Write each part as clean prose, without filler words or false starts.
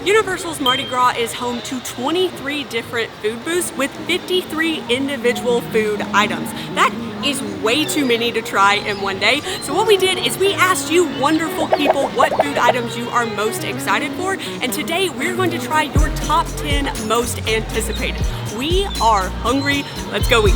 Universal's Mardi Gras is home to 23 different food booths with 53 individual food items. That is way too many to try in one day. So what we did is we asked you wonderful people what food items you are most excited for, and today we're going to try your top 10 most anticipated. We are hungry. Let's go eat.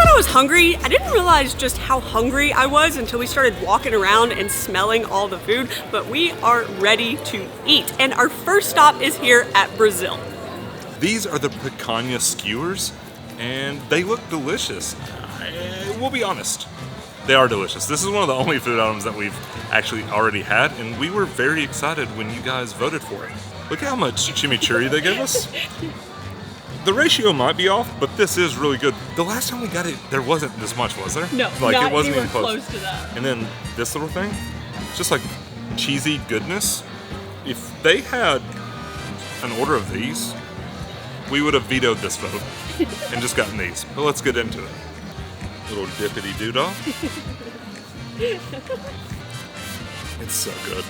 I was hungry. I didn't realize just how hungry I was until we started walking around and smelling all the food, but we are ready to eat. And our first stop is here at Brazil. These are the Picanha Skewers, and they look delicious. We'll be honest, they are delicious. This is one of the only food items that we've actually already had, and we were very excited when you guys voted for it. Look how much chimichurri they gave us. The ratio might be off, but this is really good. The last time we got it, there wasn't this much, was there? No, it wasn't even close to that. And then this little thing, just like cheesy goodness. If they had an order of these, we would have vetoed this vote and just gotten these. But let's get into it. Little dippity doodah. It's so good.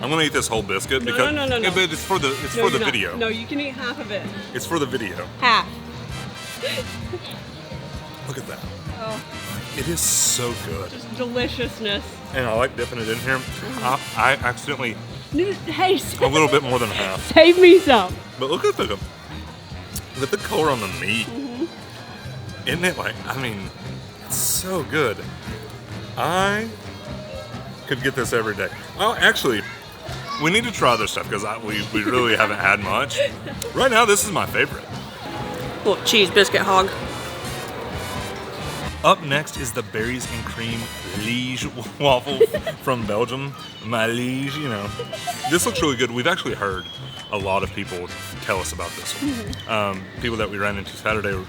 I'm gonna eat this whole biscuit because no. But it's for the video. No, you can eat half of it. It's for the video. Half. Look at that. Oh. It is so good. Just deliciousness. And I like dipping it in here. I accidentally Hey, a little bit more than half. Save me some. But look at the color on the meat. Mm-hmm. Isn't it it's so good. I could get this every day. Well, actually, we need to try other stuff because we really haven't had much. Right now, this is my favorite. Little cheese biscuit hog. Up next is the berries and cream Liege waffle from Belgium. My Liege, This looks really good. We've actually heard a lot of people tell us about this one. People that we ran into Saturday,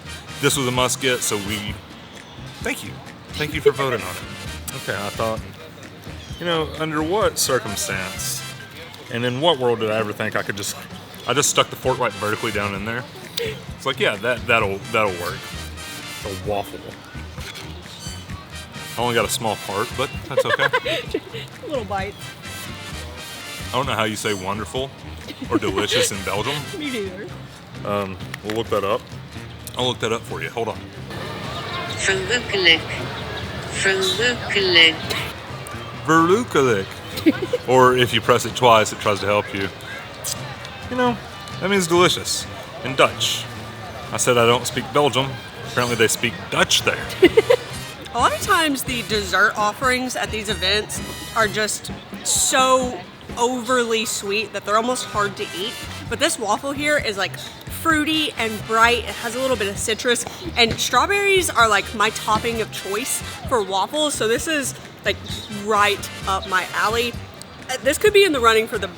this was a must get, so thank you. Thank you for voting on it. Okay, I thought, under what circumstance and in what world did I ever think I just stuck the fork right vertically down in there? It's like, yeah, that'll work. A waffle. I only got a small part, but that's okay. Little bite. I don't know how you say wonderful or delicious in Belgium. Me neither. We'll look that up. I'll look that up for you. Hold on. Verrukkelijk. Verrukkelijk. Verrukkelijk. Or if you press it twice, it tries to help you. That means delicious in Dutch. I said I don't speak Belgium. Apparently they speak Dutch there. A lot of times the dessert offerings at these events are just so overly sweet that they're almost hard to eat. But this waffle here is like fruity and bright. It has a little bit of citrus, and strawberries are like my topping of choice for waffles. So this is like right up my alley. This could be in the running for the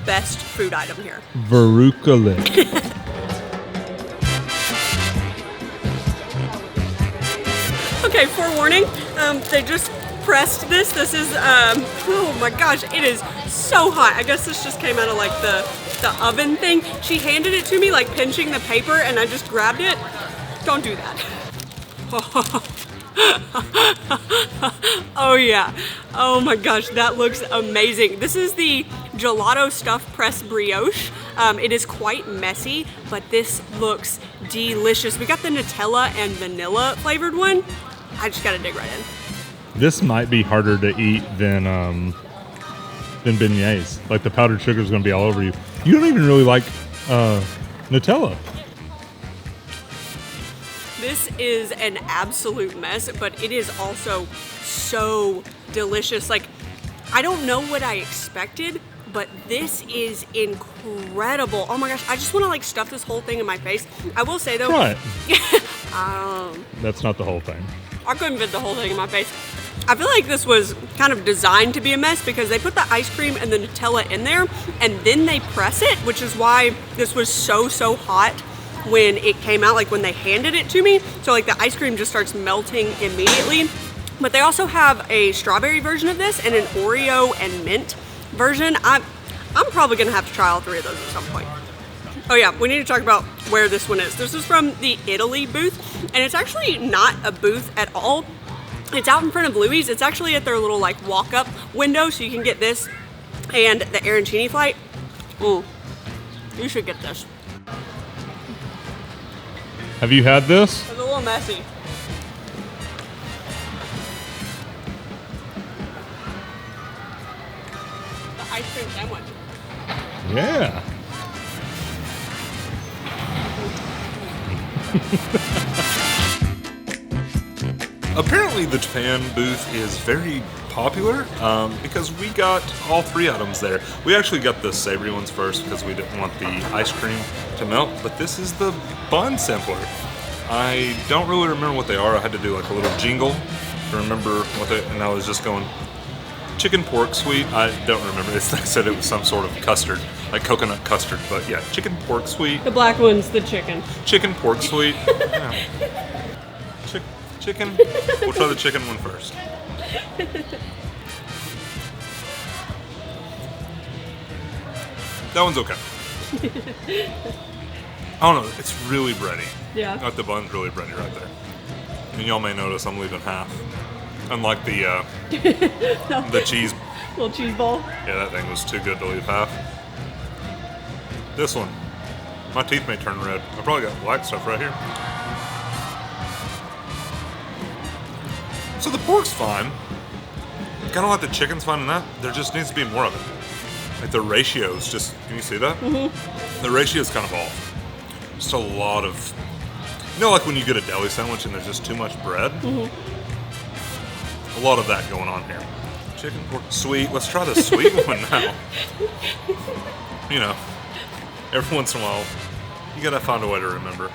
best food item here. Verrukkelijk. Okay, forewarning, they just pressed this. This is, oh my gosh, it is so hot. I guess this just came out of like the oven thing. She handed it to me like pinching the paper and I just grabbed it. Don't do that. Oh yeah. Oh my gosh, that looks amazing. This is the Gelato stuffed pressed brioche. It is quite messy, but this looks delicious. We got the Nutella and vanilla flavored one. I just gotta dig right in. This might be harder to eat than beignets. Like the powdered sugar is gonna be all over you. You don't even really like Nutella. This is an absolute mess, but it is also so delicious. Like, I don't know what I expected, but this is incredible. Oh my gosh, I just want to like stuff this whole thing in my face. I will say though, Try it. That's not the whole thing. I couldn't fit the whole thing in my face. I feel like this was kind of designed to be a mess because they put the ice cream and the Nutella in there and then they press it, which is why this was so hot when it came out, like when they handed it to me. So like the ice cream just starts melting immediately. But they also have a strawberry version of this and an Oreo and mint version. I'm probably gonna have to try all three of those at some point. Oh yeah, we need to talk about where this one is. This is from the Italy booth, and it's actually not a booth at all. It's out in front of Louis. It's actually at their little like walk-up window, so you can get this and the arancini flight. Ooh, you should get this. Have you had this? It's a little messy. The ice cream sandwich. Yeah. Apparently the Japan booth is very popular because we got all 3 items there. We actually got the savory ones first because we didn't want the ice cream to melt, but this is the bun sampler. I don't really remember what they are. I had to do like a little jingle to remember what they, and I was just going, chicken pork sweet. I don't remember. It's like I said it was some sort of custard, like coconut custard, but yeah, chicken pork sweet. The black one's the chicken. Chicken pork sweet. Yeah. Chicken. We'll try the chicken one first. That one's okay. I don't know. It's really bready. Yeah. Like the bun's really bready right there. And y'all may notice I'm leaving half. Unlike the the cheese. Little cheese ball. Yeah, that thing was too good to leave half. This one. My teeth may turn red. I probably got black stuff right here. So the pork's fine. Kind of like the chicken's fine in that. There just needs to be more of it. Like the ratio's just, can you see that? Mm-hmm. The ratio's kind of off. Just a lot of, you know, like when you get a deli sandwich and there's just too much bread? Mm-hmm. A lot of that going on here. Chicken, pork, sweet. Let's try the sweet one now. You know, every once in a while, you gotta find a way to remember.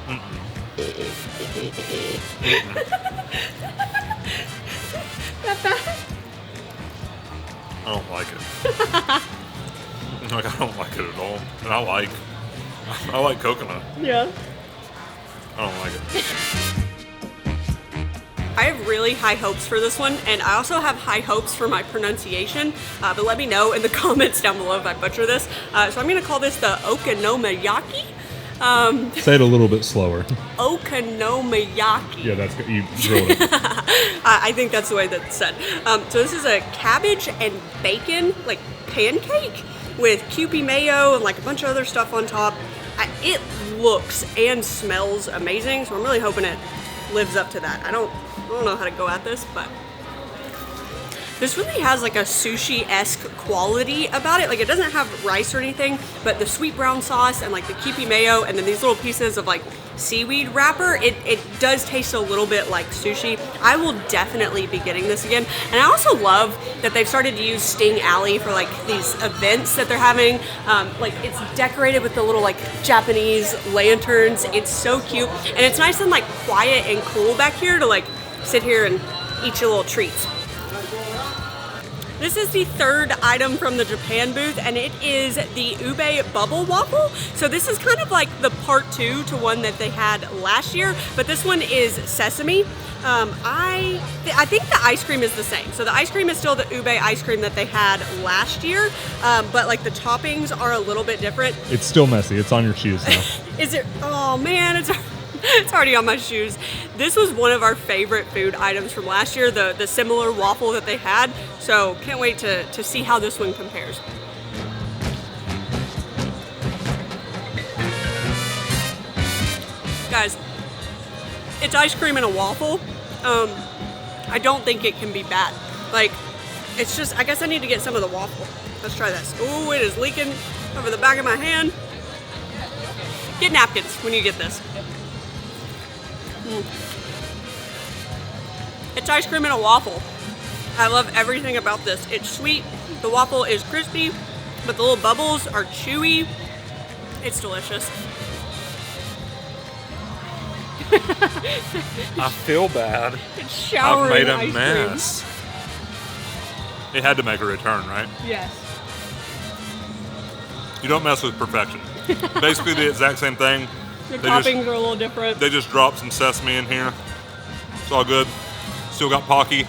Mm-mm. I don't like it. Like, I don't like it at all. And I like coconut. Yeah. I don't like it. I have really high hopes for this one, and I also have high hopes for my pronunciation, but let me know in the comments down below if I butcher this. So I'm gonna call this the Okonomiyaki. Say it a little bit slower. Okonomiyaki. Yeah, that's good. You drilled it. I think that's the way that's said. So this is a cabbage and bacon like pancake with Kewpie mayo and like a bunch of other stuff on top. It looks and smells amazing, so I'm really hoping it lives up to that. I don't know how to go at this, but this really has like a sushi-esque quality about it. Like it doesn't have rice or anything, but the sweet brown sauce and like the Kewpie mayo and then these little pieces of like seaweed wrapper, it does taste a little bit like sushi. I will definitely be getting this again. And I also love that they've started to use Sting Alley for like these events that they're having. Like it's decorated with the little like Japanese lanterns. It's so cute. And it's nice and like quiet and cool back here to like sit here and eat your little treats. This is the third item from the Japan booth, and it is the ube bubble waffle. So this is kind of like the part 2 to one that they had last year, but this one is sesame. I think the ice cream is the same. So the ice cream is still the ube ice cream that they had last year, but like the toppings are a little bit different. It's still messy. It's on your shoes now. Is it? Oh man, it's already on my shoes. This was one of our favorite food items from last year, the similar waffle that they had. So can't wait to see how this one compares. Guys, it's ice cream and a waffle. I don't think it can be bad. Like, it's just, I guess I need to get some of the waffle. Let's try this. Ooh, it is leaking over the back of my hand. Get napkins when you get this. It's ice cream and a waffle. I love everything about this. It's sweet, the waffle is crispy, but the little bubbles are chewy. It's delicious. I feel bad. It's showering I've made a ice mess. It had to make a return, right? Cream. Yes. You don't mess with perfection. Basically the exact same thing. The toppings are a little different. They just dropped some sesame in here. It's all good. Still got Pocky.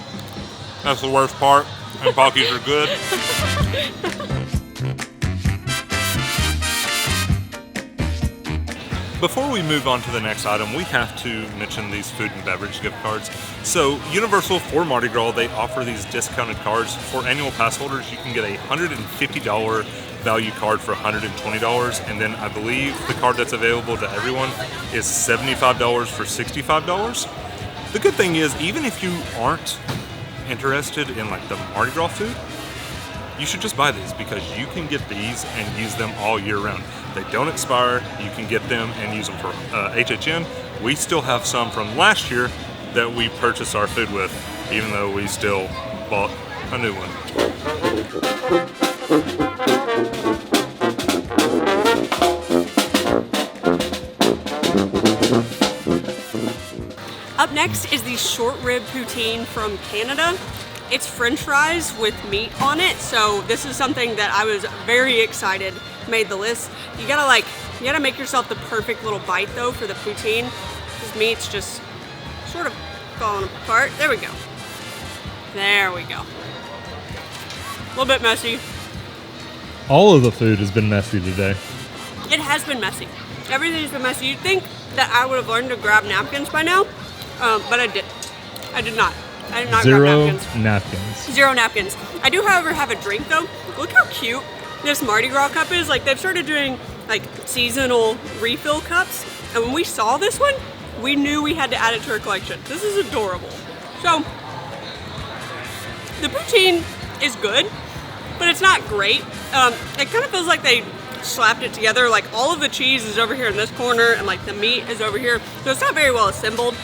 That's the worst part. And Pockies are good. Before we move on to the next item, we have to mention these food and beverage gift cards. So Universal for Mardi Gras, they offer these discounted cards. For annual pass holders, you can get a $150 value card for $120, and then I believe the card that's available to everyone is $75 for $65. The good thing is, even if you aren't interested in like the Mardi Gras food, you should just buy these because you can get these and use them all year round. They don't expire. You can get them and use them for HHN. We still have some from last year that we purchased our food with, even though we still bought a new one. Up next is the short rib poutine from Canada. It's French fries with meat on it, so this is something that I was very excited made the list. You gotta make yourself the perfect little bite though for the poutine. This meat's just sort of falling apart. There we go. There we go. A little bit messy. All of the food has been messy today. It has been messy. Everything's been messy. You'd think that I would have learned to grab napkins by now, but I did not. I did not grab napkins. Zero napkins. I do, however, have a drink though. Look how cute this Mardi Gras cup is. Like, they've started doing like seasonal refill cups, and when we saw this one, we knew we had to add it to our collection. This is adorable. So the poutine is good, but it's not great. It kind of feels like they slapped it together. Like, all of the cheese is over here in this corner, and like the meat is over here, so it's not very well assembled,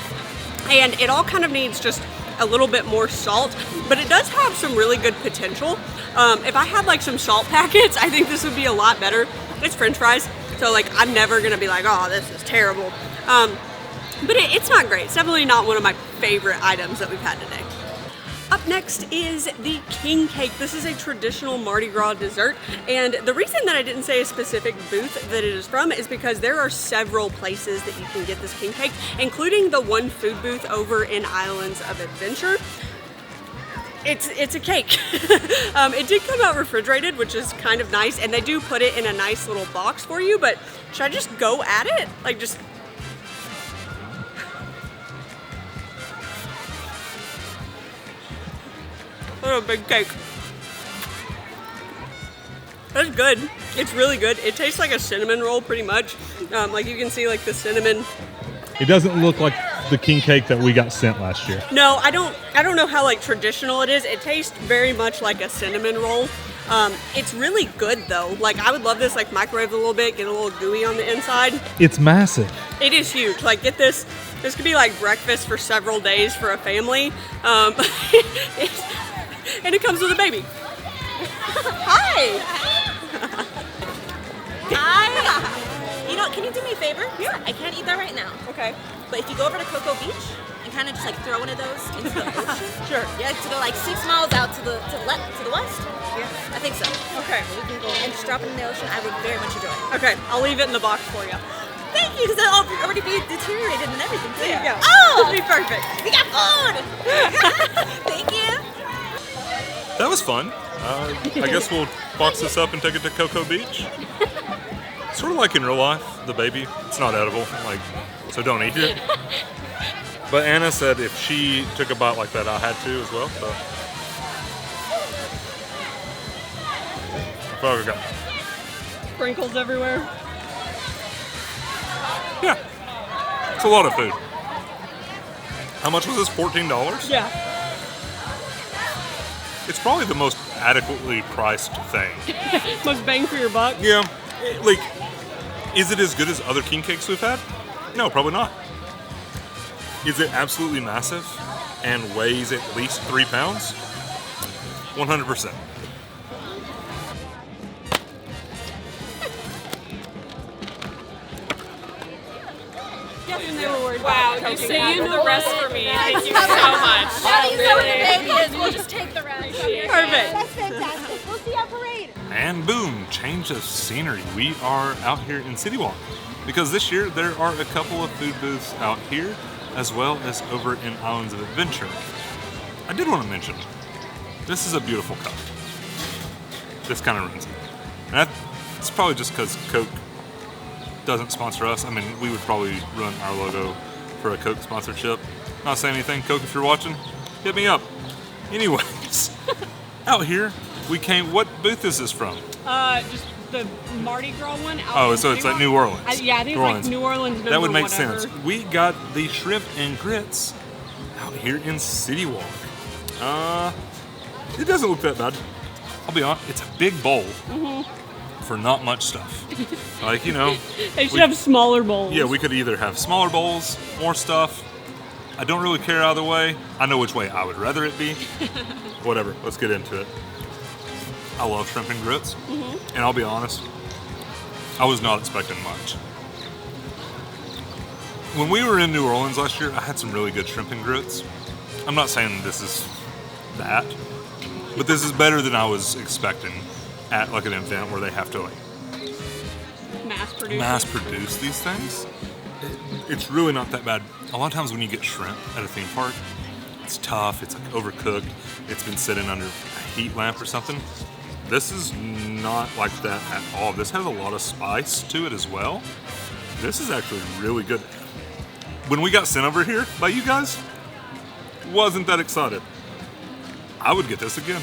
and it all kind of needs just a little bit more salt, but it does have some really good potential. If I had like some salt packets, I think this would be a lot better. It's French fries, so like I'm never gonna be like, oh, this is terrible. But it's not great. It's definitely not one of my favorite items that we've had today. Up next is the king cake. This is a traditional Mardi Gras dessert, and the reason that I didn't say a specific booth that it is from is because there are several places that you can get this king cake, including the one food booth over in Islands of Adventure. It's a cake. It did come out refrigerated, which is kind of nice, and they do put it in a nice little box for you, but should I just go at it? Like, just... What a big cake. That's good. It's really good. It tastes like a cinnamon roll pretty much. Like, you can see like the cinnamon. It doesn't look like the king cake that we got sent last year. No, I don't know how like traditional it is. It tastes very much like a cinnamon roll. It's really good though. Like, I would love this like microwave a little bit, get a little gooey on the inside. It's massive. It is huge. Like, get this. This could be like breakfast for several days for a family. And it comes with a baby. Hi. You know, can you do me a favor? Yeah. I can't eat that right now. Okay. But if you go over to Cocoa Beach and kind of just like throw one of those into the ocean. Sure. Yeah, to go like 6 miles out to the west. Yeah. I think so. Okay. We can go. And just drop it in the ocean. I would very much enjoy it. Okay. I'll leave it in the box for you. Thank you, because it'll already be deteriorated and everything too. There you go. Oh! It'll be perfect. We got food! Thank you. That was fun. I guess we'll box this up and take it to Cocoa Beach. Sort of like in real life, the baby, it's not edible, like, so don't eat it. But Anna said if she took a bite like that, I had to as well, so. That's all we got. Sprinkles everywhere. Yeah, it's a lot of food. How much was this, $14? Yeah. It's probably the most adequately priced thing. Most bang for your buck. Yeah, like, is it as good as other king cakes we've had? No, probably not. Is it absolutely massive and weighs at least 3 pounds? 100%. Wow, you saved the rest for me. Thank you so much. We'll just take the rest. Perfect. That's fantastic. We'll see our parade. And boom, change of scenery. We are out here in City Walk because this year there are a couple of food booths out here as well as over in Islands of Adventure. I did want to mention, this is a beautiful cup. This kind of ruins it. And it's probably just because Coke doesn't sponsor us. I mean, we would probably run our logo for a Coke sponsorship. Not saying anything, Coke, if you're watching, hit me up. Anyways, out here, we came, what booth is this from? Just the Mardi Gras one. Oh, so it's like New Orleans. Yeah, I think it's like New Orleans. That would make whatever. sense. We got the shrimp and grits out here in City Walk. It doesn't look that bad. I'll be honest, it's a big bowl for not much stuff. Like, you know. They should have smaller bowls. Yeah, we could either have smaller bowls, more stuff. I don't really care either way. I know which way I would rather it be. Whatever, let's get into it. I love shrimp and grits. And I'll be honest, I was not expecting much. When we were in New Orleans last year, I had some really good shrimp and grits. I'm not saying this is that, but this is better than I was expecting at like an event where they have to like mass produce these things. It's really not that bad. A lot of times when you get shrimp at a theme park, it's tough, it's like overcooked, it's been sitting under a heat lamp or something. This is not like that at all. This has a lot of spice to it as well. This is actually really good. When we got sent over here by you guys, wasn't that excited. I would get this again.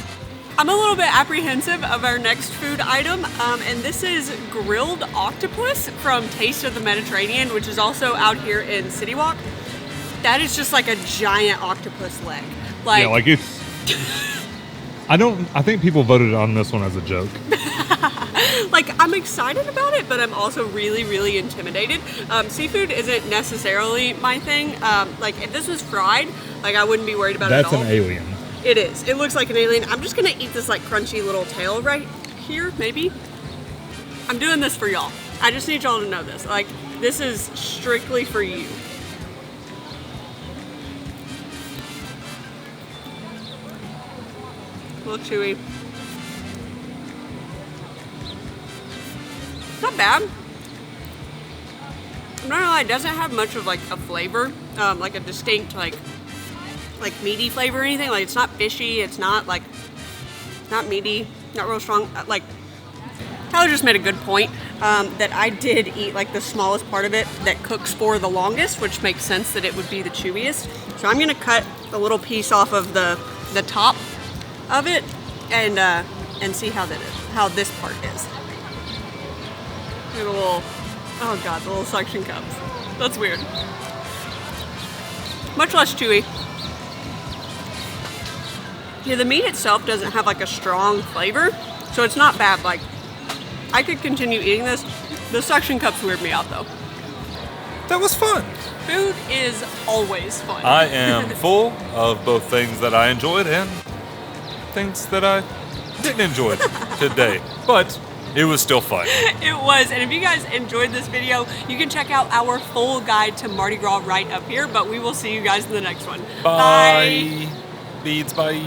I'm a little bit apprehensive of our next food item, and this is grilled octopus from Taste of the Mediterranean, which is also out here in City Walk. That is just like a giant octopus leg. Yeah, like it's. I think people voted on this one as a joke. Like, I'm excited about it, but I'm also really, really intimidated. Seafood isn't necessarily my thing. Like, if this was fried, like, I wouldn't be worried about it at all. That's an alien. It is. It looks like an alien. I'm just gonna eat this like crunchy little tail right here, maybe. I'm doing this for y'all. I just need y'all to know this. Like, this is strictly for you. A little chewy. Not bad. I'm not gonna lie, it doesn't have much of like a flavor, like a distinct like meaty flavor or anything. Like, it's not fishy, it's not like, not meaty, not real strong. Like, Tyler just made a good point that I did eat like the smallest part of it that cooks for the longest, which makes sense that it would be the chewiest. So I'm gonna cut a little piece off of the top of it and see how that is, how this part is. Get a little, oh god, the little suction cups. That's weird. Much less chewy. Yeah, the meat itself doesn't have like a strong flavor, so it's not bad. Like, I could continue eating this. The suction cups weird me out though. That was fun. Food is always fun. I am full of both things that I enjoyed and things that I didn't enjoy today, but it was still fun. It was, and if you guys enjoyed this video, you can check out our full guide to Mardi Gras right up here, but we will see you guys in the next one. Bye. Beads, bye.